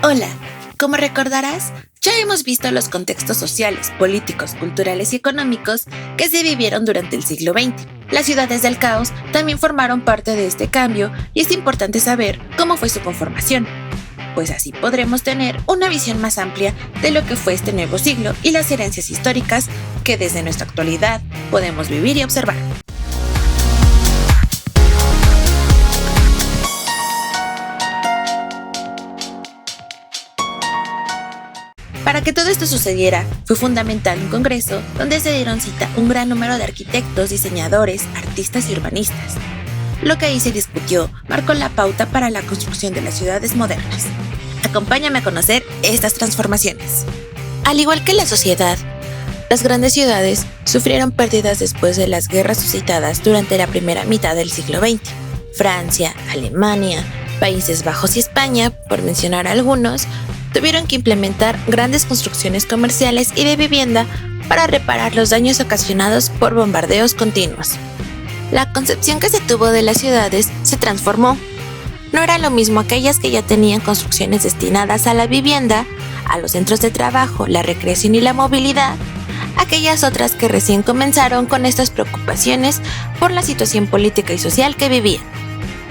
Hola, como recordarás, ya hemos visto los contextos sociales, políticos, culturales y económicos que se vivieron durante el siglo XX. Las ciudades del caos también formaron parte de este cambio y es importante saber cómo fue su conformación, pues así podremos tener una visión más amplia de lo que fue este nuevo siglo y las herencias históricas que desde nuestra actualidad podemos vivir y observar. Para que todo esto sucediera, fue fundamental un congreso donde se dieron cita un gran número de arquitectos, diseñadores, artistas y urbanistas. Lo que ahí se discutió marcó la pauta para la construcción de las ciudades modernas. Acompáñame a conocer estas transformaciones. Al igual que la sociedad, las grandes ciudades sufrieron pérdidas después de las guerras suscitadas durante la primera mitad del siglo XX. Francia, Alemania, Países Bajos y España, por mencionar algunos, tuvieron que implementar grandes construcciones comerciales y de vivienda para reparar los daños ocasionados por bombardeos continuos. La concepción que se tuvo de las ciudades se transformó. No era lo mismo aquellas que ya tenían construcciones destinadas a la vivienda, a los centros de trabajo, la recreación y la movilidad, aquellas otras que recién comenzaron con estas preocupaciones por la situación política y social que vivían.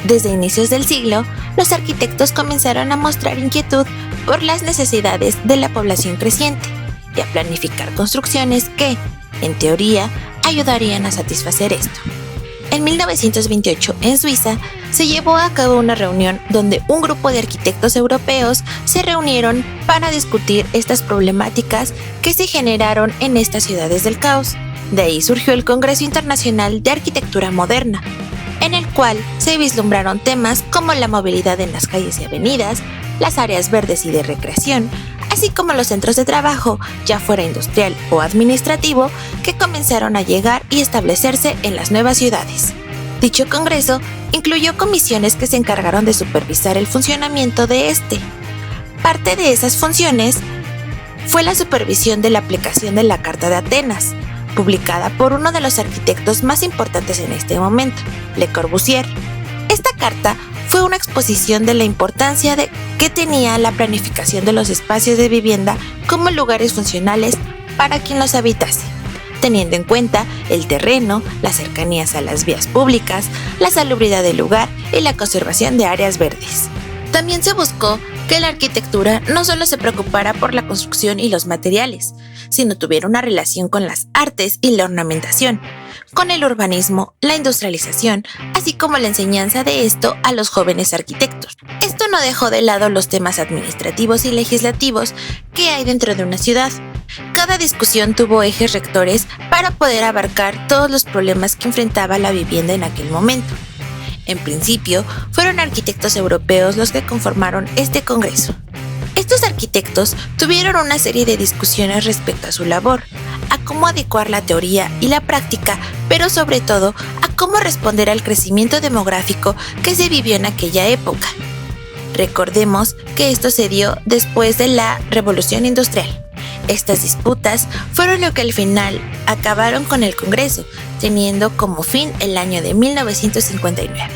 Desde inicios del siglo, los arquitectos comenzaron a mostrar inquietud por las necesidades de la población creciente y a planificar construcciones que, en teoría, ayudarían a satisfacer esto. En 1928, en Suiza, se llevó a cabo una reunión donde un grupo de arquitectos europeos se reunieron para discutir estas problemáticas que se generaron en estas ciudades del caos. De ahí surgió el Congreso Internacional de Arquitectura Moderna, en el cual se vislumbraron temas como la movilidad en las calles y avenidas, las áreas verdes y de recreación, así como los centros de trabajo, ya fuera industrial o administrativo, que comenzaron a llegar y establecerse en las nuevas ciudades. Dicho congreso incluyó comisiones que se encargaron de supervisar el funcionamiento de este. Parte de esas funciones fue la supervisión de la aplicación de la Carta de Atenas, publicada por uno de los arquitectos más importantes en este momento, Le Corbusier. Esta carta fue una exposición de la importancia que tenía la planificación de los espacios de vivienda como lugares funcionales para quien los habitase, teniendo en cuenta el terreno, las cercanías a las vías públicas, la salubridad del lugar y la conservación de áreas verdes. También se buscó que la arquitectura no solo se preocupara por la construcción y los materiales, sino tuviera una relación con las artes y la ornamentación, con el urbanismo, la industrialización, así como la enseñanza de esto a los jóvenes arquitectos. Esto no dejó de lado los temas administrativos y legislativos que hay dentro de una ciudad. Cada discusión tuvo ejes rectores para poder abarcar todos los problemas que enfrentaba la vivienda en aquel momento. En principio, fueron arquitectos europeos los que conformaron este congreso. Estos arquitectos tuvieron una serie de discusiones respecto a su labor, a cómo adecuar la teoría y la práctica, pero sobre todo a cómo responder al crecimiento demográfico que se vivió en aquella época. Recordemos que esto se dio después de la Revolución Industrial. Estas disputas fueron lo que al final acabaron con el Congreso, teniendo como fin el año de 1959.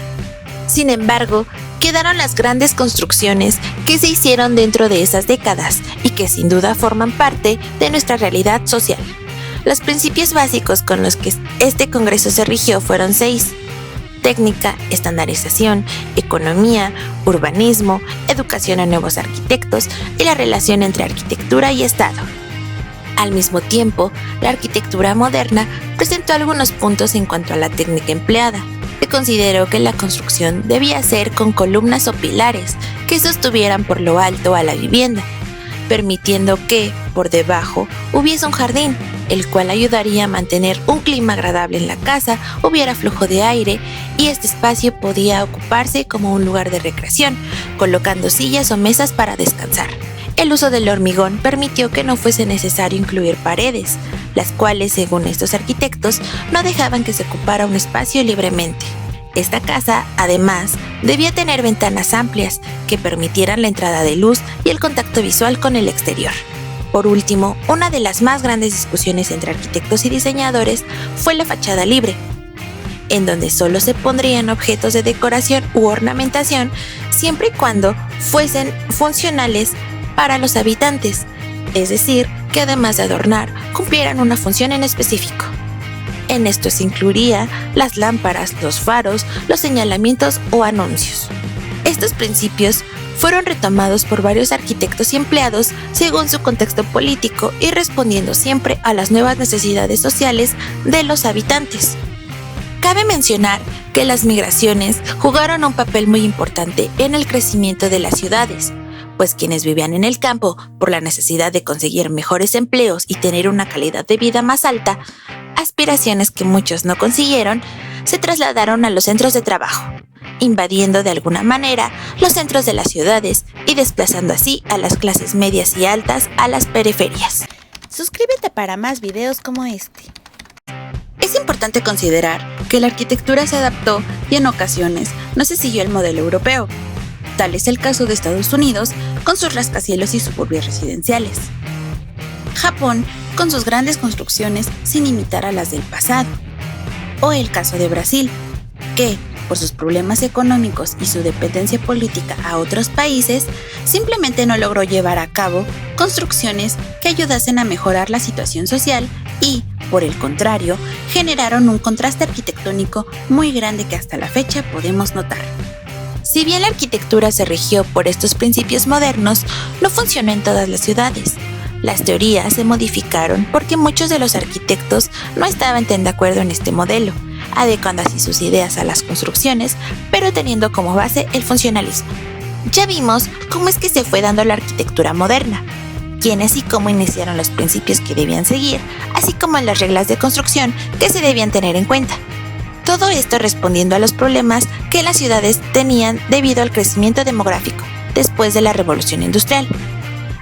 Sin embargo, quedaron las grandes construcciones que se hicieron dentro de esas décadas y que sin duda forman parte de nuestra realidad social. Los principios básicos con los que este Congreso se rigió fueron 6: técnica, estandarización, economía, urbanismo, educación a nuevos arquitectos y la relación entre arquitectura y Estado. Al mismo tiempo, la arquitectura moderna presentó algunos puntos en cuanto a la técnica empleada. Se consideró que la construcción debía ser con columnas o pilares que sostuvieran por lo alto a la vivienda, permitiendo que, por debajo, hubiese un jardín, el cual ayudaría a mantener un clima agradable en la casa, hubiera flujo de aire y este espacio podía ocuparse como un lugar de recreación, colocando sillas o mesas para descansar. El uso del hormigón permitió que no fuese necesario incluir paredes, las cuales, según estos arquitectos, no dejaban que se ocupara un espacio libremente. Esta casa, además, debía tener ventanas amplias que permitieran la entrada de luz y el contacto visual con el exterior. Por último, una de las más grandes discusiones entre arquitectos y diseñadores fue la fachada libre. en donde solo se pondrían objetos de decoración u ornamentación siempre y cuando fuesen funcionales para los habitantes, es decir, que además de adornar, cumplieran una función en específico. En esto se incluiría las lámparas, los faros, los señalamientos o anuncios. Estos principios fueron retomados por varios arquitectos y empleados según su contexto político y respondiendo siempre a las nuevas necesidades sociales de los habitantes. Cabe mencionar que las migraciones jugaron un papel muy importante en el crecimiento de las ciudades, pues quienes vivían en el campo por la necesidad de conseguir mejores empleos y tener una calidad de vida más alta, aspiraciones que muchos no consiguieron, se trasladaron a los centros de trabajo, invadiendo de alguna manera los centros de las ciudades y desplazando así a las clases medias y altas a las periferias. Suscríbete para más videos como este. Es importante considerar que la arquitectura se adaptó y en ocasiones no se siguió el modelo europeo. Tal es el caso de Estados Unidos con sus rascacielos y suburbios residenciales. Japón con sus grandes construcciones sin imitar a las del pasado. O el caso de Brasil, que, por sus problemas económicos y su dependencia política a otros países, simplemente no logró llevar a cabo construcciones que ayudasen a mejorar la situación social y, por el contrario, generaron un contraste arquitectónico muy grande que hasta la fecha podemos notar. Si bien la arquitectura se rigió por estos principios modernos, no funcionó en todas las ciudades. Las teorías se modificaron porque muchos de los arquitectos no estaban tan de acuerdo en este modelo, adecuando así sus ideas a las construcciones, pero teniendo como base el funcionalismo. Ya vimos cómo es que se fue dando la arquitectura moderna, quiénes y cómo iniciaron los principios que debían seguir, así como las reglas de construcción que se debían tener en cuenta. Todo esto respondiendo a los problemas que las ciudades tenían debido al crecimiento demográfico después de la Revolución Industrial.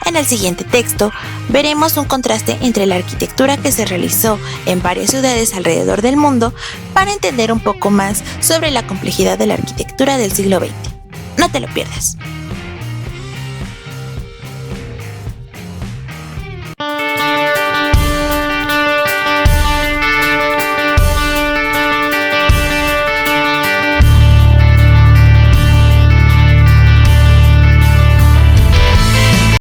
En el siguiente texto veremos un contraste entre la arquitectura que se realizó en varias ciudades alrededor del mundo para entender un poco más sobre la complejidad de la arquitectura del siglo XX. No te lo pierdas.